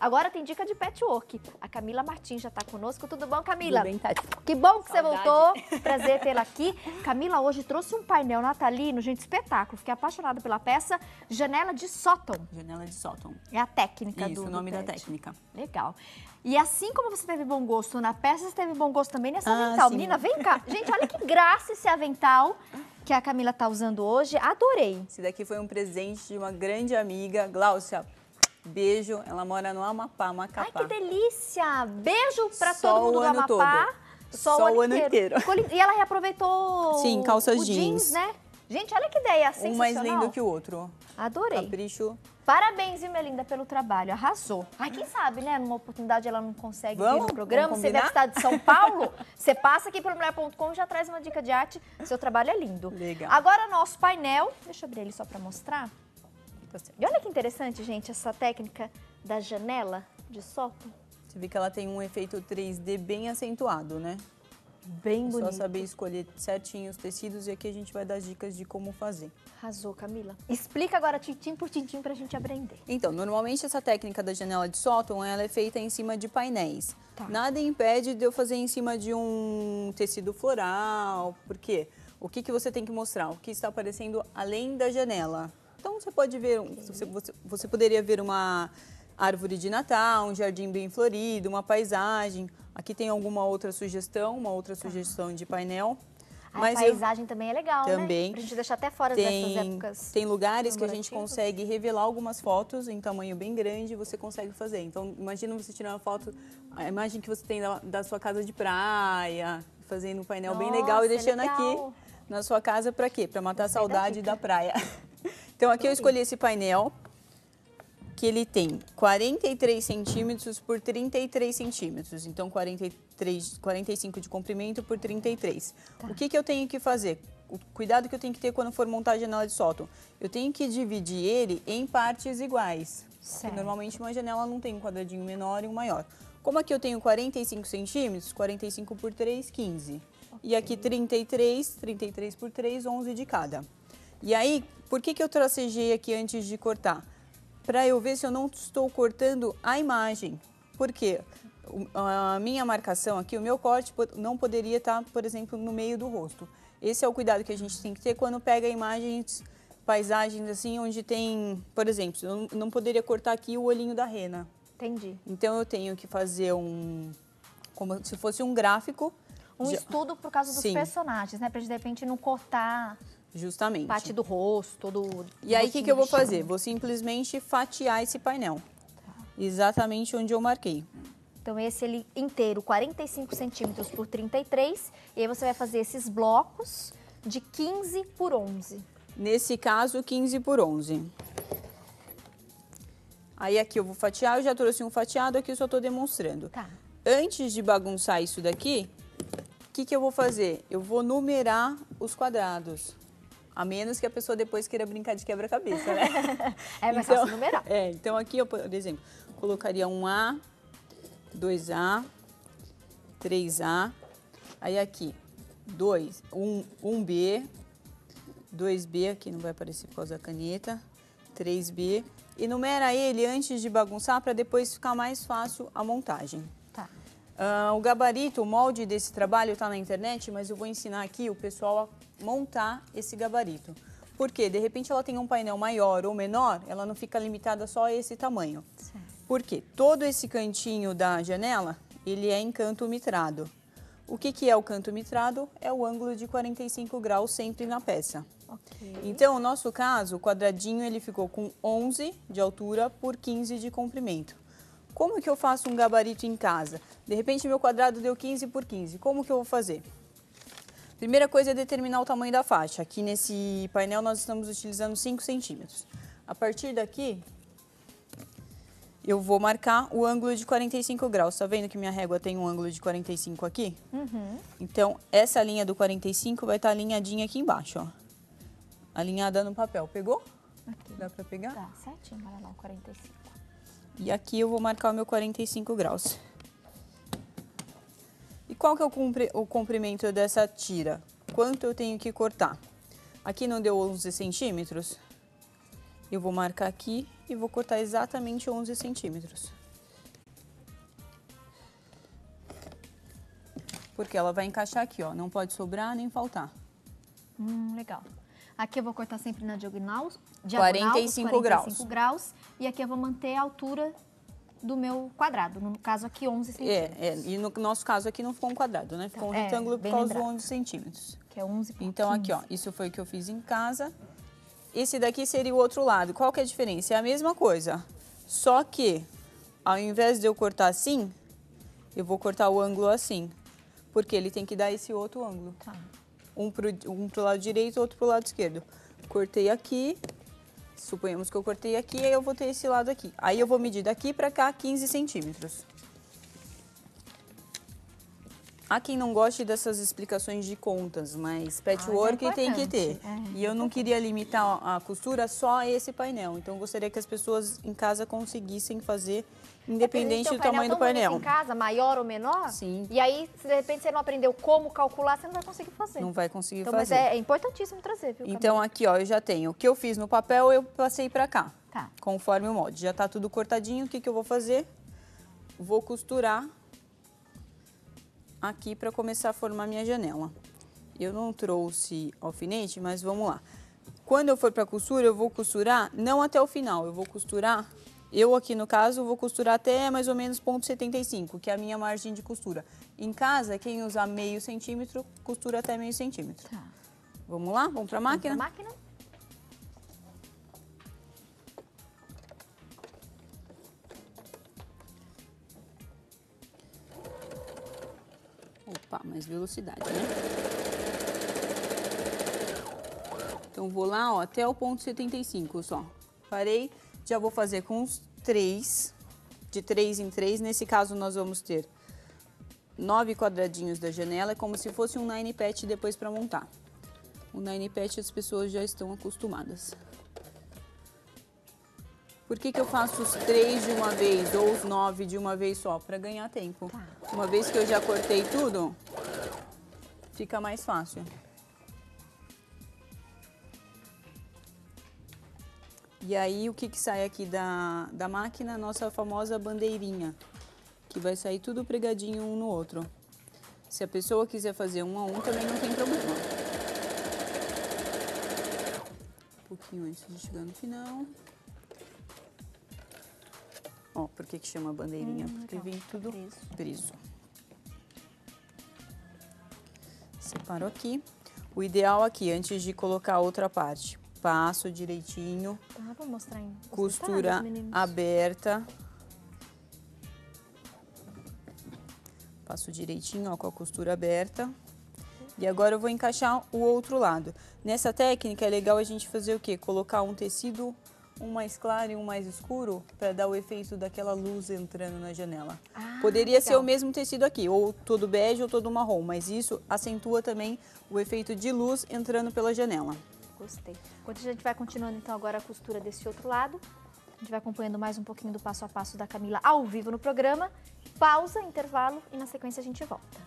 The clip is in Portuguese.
Agora tem dica de patchwork. A Camila Martins já tá conosco. Tudo bom, Camila? Tudo bem, Tati? Que bom que Saudade. você voltou. Prazer tê-la aqui. Camila hoje trouxe um painel natalino, gente, espetáculo. Fiquei apaixonada pela peça Janela de Sótão. Janela de sótão. É a técnica Isso, do o nome da pet. técnica. Legal. E assim como você teve bom gosto na peça, você teve bom gosto também nessa avental. sim. Menina, vem cá. Gente, olha que graça esse avental que a Camila tá usando hoje. Adorei. Esse daqui foi um presente de uma grande amiga, Gláucia. Beijo, ela mora no Amapá, Macapá. Ai, que delícia! Beijo pra Só todo mundo o do ano Amapá. todo. Só o ano inteiro. Ficou lindo. E ela reaproveitou Sim, calças o jeans, jeans. né? Gente, olha que ideia sensacional. Um mais lindo que o outro. Adorei. Capricho. Parabéns, viu, minha linda, pelo trabalho. Arrasou. Ai, quem sabe, né? Numa oportunidade ela não consegue vir Vamos? no programa. Vamos Você deve combinar? estar de São Paulo. Você passa aqui pelo mulher.com e já traz uma dica de arte. Seu trabalho é lindo. Legal. Agora, nosso painel. Deixa eu abrir ele só pra mostrar. Tá certo. E olha que interessante, gente, essa técnica da janela de sótão. Você vê que ela tem um efeito 3D bem acentuado, né? Bem É bonito. só saber escolher certinho os tecidos e aqui a gente vai dar dicas de como fazer. Arrasou, Camila. Explica agora tintim por tintim pra gente aprender. Então, normalmente essa técnica da janela de sótão, ela é feita em cima de painéis. Tá. Nada impede de eu fazer em cima de um tecido floral, porque o que você tem que mostrar? O que está aparecendo além da janela. Então, você pode ver, você poderia ver uma árvore de Natal, um jardim bem florido, uma paisagem. Aqui tem alguma outra sugestão, de painel. A Mas paisagem também é legal, Também. né? Pra gente deixar até fora dessas épocas. Tem lugares que a gente comemorativas. consegue revelar algumas fotos em tamanho bem grande, você consegue fazer. Então, imagina você tirar uma foto, a imagem que você tem da sua casa de praia, fazendo um painel bem legal Nossa, e deixando legal. aqui na sua casa para quê? Para matar a Gostei da saudade dica. da praia. Então, aqui eu escolhi esse painel, que ele tem 43 centímetros por 33 centímetros. Então, 45 de comprimento por 33. Tá. O que eu tenho que fazer? O cuidado que eu tenho que ter quando for montar a janela de sótão. Eu tenho que dividir ele em partes iguais. Certo. Porque normalmente uma janela não tem um quadradinho menor e um maior. Como aqui eu tenho 45 centímetros, 45 por 3, 15. E aqui 33 por 3, 11 de cada. E aí, por que eu tracejei aqui antes de cortar? Para eu ver se eu não estou cortando a imagem. Por quê? A minha marcação aqui, o meu corte não poderia estar, por exemplo, no meio do rosto. Esse é o cuidado que a gente tem que ter quando pega imagens, paisagens assim, onde tem, por exemplo, eu não poderia cortar aqui o olhinho da rena. Entendi. Então eu tenho que fazer como se fosse um gráfico. Um estudo por causa dos Sim. personagens, né? Pra de repente não cortar Justamente. parte do rosto, todo. E aí, o que eu vou rostinho, fazer? bichinho. Vou simplesmente fatiar esse painel. Exatamente onde eu marquei. Então, esse ele inteiro, 45 centímetros por 33. E aí você vai fazer esses blocos de 15 por 11. Nesse caso, 15 por 11. Aí aqui eu vou fatiar, eu já trouxe um fatiado, aqui eu só estou demonstrando. Tá. Antes de bagunçar isso daqui, o que eu vou fazer? Eu vou numerar os quadrados. A menos que a pessoa depois queira brincar de quebra-cabeça, né? É mais fácil numerar. Então aqui eu, por exemplo, colocaria um A, 2A, 3A, aí aqui 1B, 2B, aqui não vai aparecer por causa da caneta, 3B, e numera ele antes de bagunçar para depois ficar mais fácil a montagem. Tá. O gabarito, o molde desse trabalho está na internet, mas eu vou ensinar aqui o pessoal a montar esse gabarito. Porque, de repente, ela tem um painel maior ou menor, ela não fica limitada só a esse tamanho. Certo. Porque todo esse cantinho da janela, ele é em canto mitrado. O que é o canto mitrado? É o ângulo de 45 graus sempre na peça. Ok. Então, no nosso caso, o quadradinho ele ficou com 11 de altura por 15 de comprimento. Como que eu faço um gabarito em casa? De repente, meu quadrado deu 15 por 15. Como que eu vou fazer? Primeira coisa é determinar o tamanho da faixa. Aqui nesse painel nós estamos utilizando 5 centímetros. A partir daqui, eu vou marcar o ângulo de 45 graus. Tá vendo que minha régua tem um ângulo de 45 aqui? Uhum. Então, essa linha do 45 vai estar alinhadinha aqui embaixo, ó. Alinhada no papel. Pegou? Aqui. Dá pra pegar? Tá, certinho, olha lá, o 45. E aqui eu vou marcar o meu 45 graus. E qual que é o comprimento dessa tira? Quanto eu tenho que cortar? Aqui não deu 11 centímetros? Eu vou marcar aqui e vou cortar exatamente 11 centímetros. porque ela vai encaixar aqui, ó. Não pode sobrar nem faltar. Legal. Aqui eu vou cortar sempre na diagonal, 45 graus. E aqui eu vou manter a altura do meu quadrado. No caso aqui, 11 centímetros. E no nosso caso aqui não ficou um quadrado, né? Ficou um retângulo por causa dos 11 centímetros. Que é 11 por Então 15. aqui, ó, isso foi o que eu fiz em casa. Esse daqui seria o outro lado. Qual que é a diferença? É a mesma coisa. Só que, ao invés de eu cortar assim, eu vou cortar o ângulo assim. Porque ele tem que dar esse outro ângulo. Tá. Um pro lado direito, outro pro lado esquerdo. Cortei aqui, suponhamos que eu cortei aqui, aí eu vou ter esse lado aqui. Aí eu vou medir daqui pra cá 15 centímetros. Há quem não goste dessas explicações de contas, mas patchwork tem que ter. E eu não queria limitar a costura só a esse painel. Então eu gostaria que as pessoas em casa conseguissem fazer, independente do tamanho do painel. Em casa, maior ou menor? Sim. E aí, se de repente você não aprendeu como calcular, você não vai conseguir fazer. Não vai conseguir então, fazer. Mas é importantíssimo trazer, viu, Então aqui, ó, eu já tenho. O que eu fiz no papel, eu passei pra cá. Tá. Conforme o molde. Já tá tudo cortadinho. O que que eu vou fazer? Vou costurar aqui para começar a formar minha janela. Eu não trouxe alfinete, mas vamos lá. Quando eu for para costura, eu vou costurar não até o final, eu vou costurar, eu aqui no caso, vou costurar até mais ou menos ponto 75, que é a minha margem de costura. Em casa, quem usar meio centímetro, costura até meio centímetro. Tá. Vamos lá? Vamos para a máquina? Vamos pra máquina? Opa, mais velocidade, né? Então, vou lá, ó, até o ponto 75 só. Parei, já vou fazer com os 3, de 3 em 3. Nesse caso, nós vamos ter 9 quadradinhos da janela, é como se fosse um nine patch depois para montar. O nine patch as pessoas já estão acostumadas. Por que que eu faço os 3 de uma vez ou os 9 de uma vez só? Para ganhar tempo. Tá. Uma vez que eu já cortei tudo, fica mais fácil. E aí, o que que sai aqui da máquina? A nossa famosa bandeirinha, que vai sair tudo pregadinho um no outro. Se a pessoa quiser fazer um a um, também não tem problema. Um pouquinho antes de chegar no final. Ó, por que que chama bandeirinha? Porque legal. vem tudo preso. Separo aqui. O ideal aqui, antes de colocar a outra parte, passo direitinho. Ah, vou mostrar em Costura aberta. Passo direitinho, ó, com a costura aberta. E agora eu vou encaixar o outro lado. Nessa técnica é legal a gente fazer o quê? Colocar um tecido, um mais claro e um mais escuro, para dar o efeito daquela luz entrando na janela. Poderia ser o mesmo tecido aqui, ou todo bege ou todo marrom, mas isso acentua também o efeito de luz entrando pela janela. Gostei. Enquanto a gente vai continuando, então, agora a costura desse outro lado, a gente vai acompanhando mais um pouquinho do passo a passo da Camila ao vivo no programa. Pausa, intervalo e na sequência a gente volta.